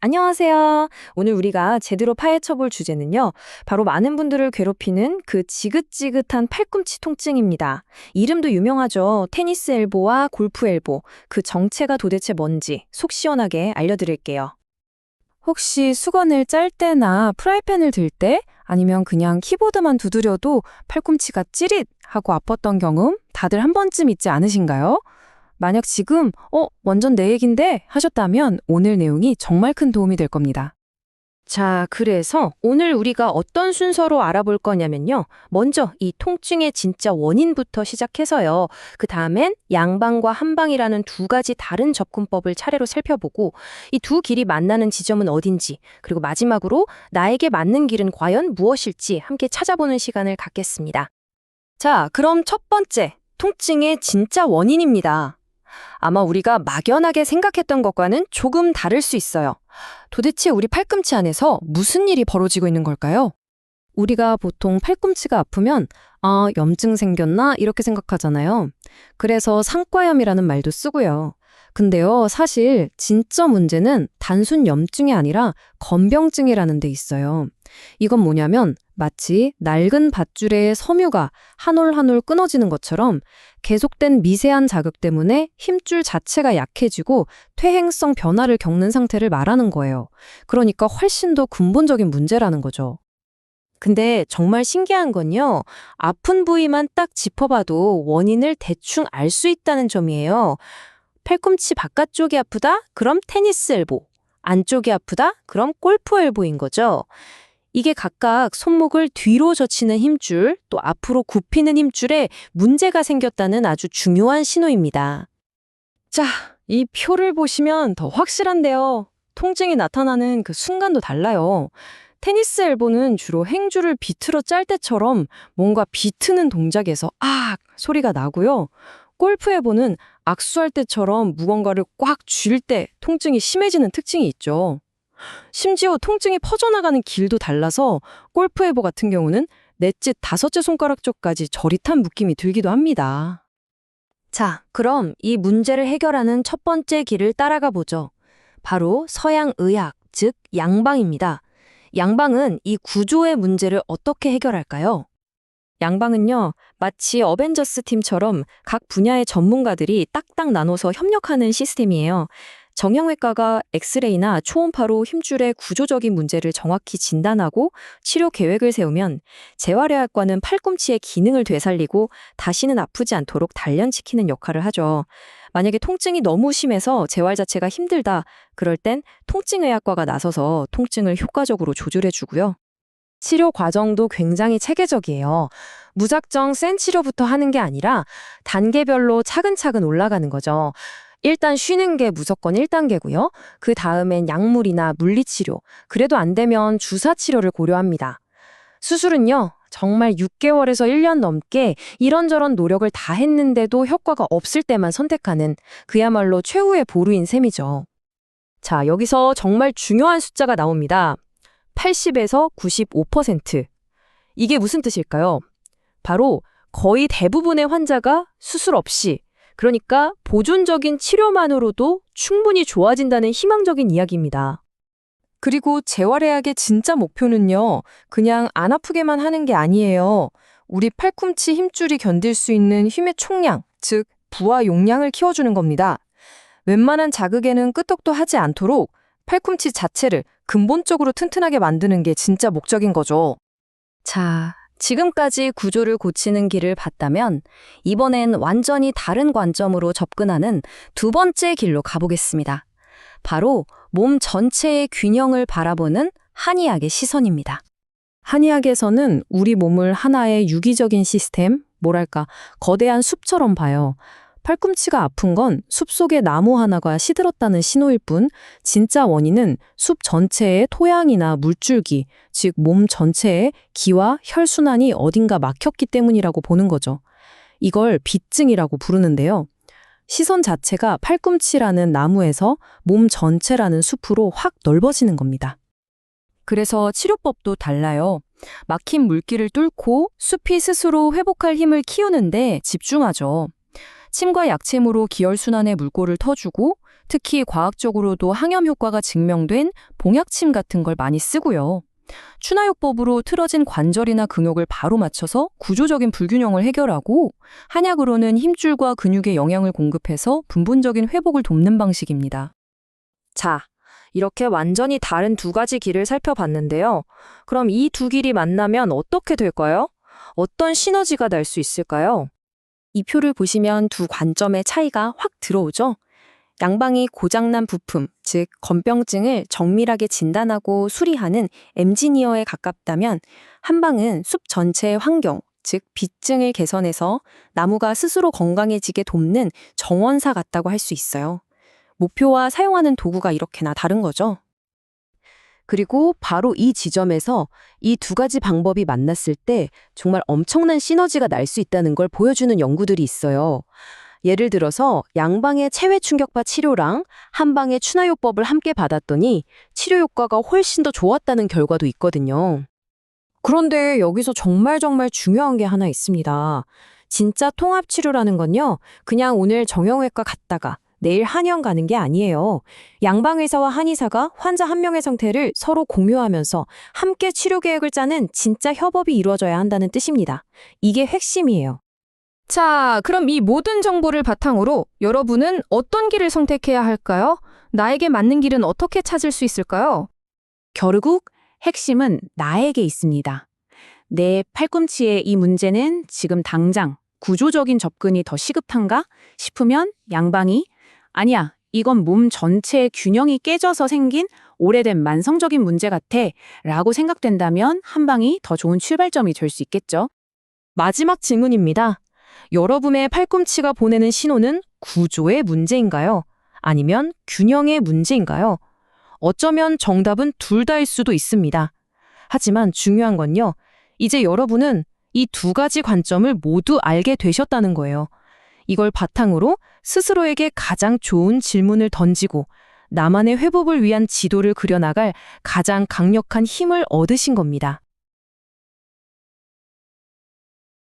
안녕하세요. 오늘 우리가 제대로 파헤쳐볼 주제는요. 바로 많은 분들을 괴롭히는 그 지긋지긋한 팔꿈치 통증입니다. 이름도 유명하죠. 테니스 엘보와 골프 엘보. 그 정체가 도대체 뭔지 속 시원하게 알려드릴게요. 혹시 수건을 짤 때나 프라이팬을 들 때 아니면 그냥 키보드만 두드려도 팔꿈치가 찌릿 하고 아팠던 경험 다들 한 번쯤 있지 않으신가요? 만약 지금 완전 내 얘긴데 하셨다면 오늘 내용이 정말 큰 도움이 될 겁니다. 자, 그래서 오늘 우리가 어떤 순서로 알아볼 거냐면요. 먼저 이 통증의 진짜 원인부터 시작해서요. 그 다음엔 양방과 한방이라는 두 가지 다른 접근법을 차례로 살펴보고 이 두 길이 만나는 지점은 어딘지, 그리고 마지막으로 나에게 맞는 길은 과연 무엇일지 함께 찾아보는 시간을 갖겠습니다. 자, 그럼 첫 번째, 통증의 진짜 원인입니다. 아마 우리가 막연하게 생각했던 것과는 조금 다를 수 있어요. 도대체 우리 팔꿈치 안에서 무슨 일이 벌어지고 있는 걸까요? 우리가 보통 팔꿈치가 아프면 염증 생겼나 이렇게 생각하잖아요. 그래서 상과염이라는 말도 쓰고요. 근데요, 사실 진짜 문제는 단순 염증이 아니라 건병증이라는 데 있어요. 이건 뭐냐면 마치 낡은 밧줄에 섬유가 한 올 한 올 끊어지는 것처럼 계속된 미세한 자극 때문에 힘줄 자체가 약해지고 퇴행성 변화를 겪는 상태를 말하는 거예요. 그러니까 훨씬 더 근본적인 문제라는 거죠. 근데 정말 신기한 건요. 아픈 부위만 딱 짚어봐도 원인을 대충 알 수 있다는 점이에요. 팔꿈치 바깥쪽이 아프다? 그럼 테니스 엘보. 안쪽이 아프다? 그럼 골프 엘보인 거죠. 이게 각각 손목을 뒤로 젖히는 힘줄, 또 앞으로 굽히는 힘줄에 문제가 생겼다는 아주 중요한 신호입니다. 자, 이 표를 보시면 더 확실한데요. 통증이 나타나는 그 순간도 달라요. 테니스 엘보는 주로 행줄을 비틀어 짤 때처럼 뭔가 비트는 동작에서 소리가 나고요. 골프 엘보는 악수할 때처럼 무언가를 꽉 쥘 때 통증이 심해지는 특징이 있죠. 심지어 통증이 퍼져나가는 길도 달라서 골프 엘보 같은 경우는 넷째, 다섯째 손가락 쪽까지 저릿한 느낌이 들기도 합니다. 자, 그럼 이 문제를 해결하는 첫 번째 길을 따라가 보죠. 바로 서양 의학, 즉 양방입니다. 양방은 이 구조의 문제를 어떻게 해결할까요? 양방은요, 마치 어벤져스 팀처럼 각 분야의 전문가들이 딱딱 나눠서 협력하는 시스템이에요. 정형외과가 엑스레이나 초음파로 힘줄의 구조적인 문제를 정확히 진단하고 치료 계획을 세우면 재활의학과는 팔꿈치의 기능을 되살리고 다시는 아프지 않도록 단련시키는 역할을 하죠. 만약에 통증이 너무 심해서 재활 자체가 힘들다, 그럴 땐 통증의학과가 나서서 통증을 효과적으로 조절해주고요. 치료 과정도 굉장히 체계적이에요. 무작정 센 치료부터 하는 게 아니라 단계별로 차근차근 올라가는 거죠. 일단 쉬는 게 무조건 1단계고요. 그 다음엔 약물이나 물리치료, 그래도 안 되면 주사치료를 고려합니다. 수술은요, 정말 6개월에서 1년 넘게 이런저런 노력을 다 했는데도 효과가 없을 때만 선택하는 그야말로 최후의 보루인 셈이죠. 자, 여기서 정말 중요한 숫자가 나옵니다. 80에서 95%. 이게 무슨 뜻일까요? 바로 거의 대부분의 환자가 수술 없이, 그러니까 보존적인 치료만으로도 충분히 좋아진다는 희망적인 이야기입니다. 그리고 재활의학의 진짜 목표는요, 그냥 안 아프게만 하는 게 아니에요. 우리 팔꿈치 힘줄이 견딜 수 있는 힘의 총량, 즉 부하 용량을 키워주는 겁니다. 웬만한 자극에는 끄떡도 하지 않도록 팔꿈치 자체를 근본적으로 튼튼하게 만드는 게 진짜 목적인 거죠. 자, 지금까지 구조를 고치는 길을 봤다면 이번엔 완전히 다른 관점으로 접근하는 두 번째 길로 가보겠습니다. 바로 몸 전체의 균형을 바라보는 한의학의 시선입니다. 한의학에서는 우리 몸을 하나의 유기적인 시스템, 뭐랄까, 거대한 숲처럼 봐요. 팔꿈치가 아픈 건 숲 속의 나무 하나가 시들었다는 신호일 뿐 진짜 원인은 숲 전체의 토양이나 물줄기, 즉 몸 전체의 기와 혈순환이 어딘가 막혔기 때문이라고 보는 거죠. 이걸 비증이라고 부르는데요. 시선 자체가 팔꿈치라는 나무에서 몸 전체라는 숲으로 확 넓어지는 겁니다. 그래서 치료법도 달라요. 막힌 물길을 뚫고 숲이 스스로 회복할 힘을 키우는데 집중하죠. 침과 약침으로 기혈순환의 물꼬를 터주고 특히 과학적으로도 항염 효과가 증명된 봉약침 같은 걸 많이 쓰고요. 추나요법으로 틀어진 관절이나 근육을 바로 맞춰서 구조적인 불균형을 해결하고, 한약으로는 힘줄과 근육에 영양을 공급해서 근본적인 회복을 돕는 방식입니다. 자, 이렇게 완전히 다른 두 가지 길을 살펴봤는데요. 그럼 이 두 길이 만나면 어떻게 될까요? 어떤 시너지가 날 수 있을까요? 이 표를 보시면 두 관점의 차이가 확 들어오죠? 양방이 고장난 부품, 즉 건병증을 정밀하게 진단하고 수리하는 엔지니어에 가깝다면, 한방은 숲 전체의 환경, 즉 빛증을 개선해서 나무가 스스로 건강해지게 돕는 정원사 같다고 할 수 있어요. 목표와 사용하는 도구가 이렇게나 다른 거죠. 그리고 바로 이 지점에서 이 두 가지 방법이 만났을 때 정말 엄청난 시너지가 날 수 있다는 걸 보여주는 연구들이 있어요. 예를 들어서 양방의 체외 충격파 치료랑 한방의 추나요법을 함께 받았더니 치료 효과가 훨씬 더 좋았다는 결과도 있거든요. 그런데 여기서 정말 중요한 게 하나 있습니다. 진짜 통합 치료라는 건요, 그냥 오늘 정형외과 갔다가 내일 한의원 가는 게 아니에요. 양방의사와 한의사가 환자 한 명의 상태를 서로 공유하면서 함께 치료 계획을 짜는 진짜 협업이 이루어져야 한다는 뜻입니다. 이게 핵심이에요. 자, 그럼 이 모든 정보를 바탕으로 여러분은 어떤 길을 선택해야 할까요? 나에게 맞는 길은 어떻게 찾을 수 있을까요? 결국 핵심은 나에게 있습니다. 내 팔꿈치의 이 문제는 지금 당장 구조적인 접근이 더 시급한가 싶으면 양방이, 아니야, 이건 몸 전체의 균형이 깨져서 생긴 오래된 만성적인 문제 같아 라고 생각된다면 한방이 더 좋은 출발점이 될 수 있겠죠. 마지막 질문입니다. 여러분의 팔꿈치가 보내는 신호는 구조의 문제인가요? 아니면 균형의 문제인가요? 어쩌면 정답은 둘 다일 수도 있습니다. 하지만 중요한 건요, 이제 여러분은 이 두 가지 관점을 모두 알게 되셨다는 거예요. 이걸 바탕으로 스스로에게 가장 좋은 질문을 던지고 나만의 회복을 위한 지도를 그려나갈 가장 강력한 힘을 얻으신 겁니다.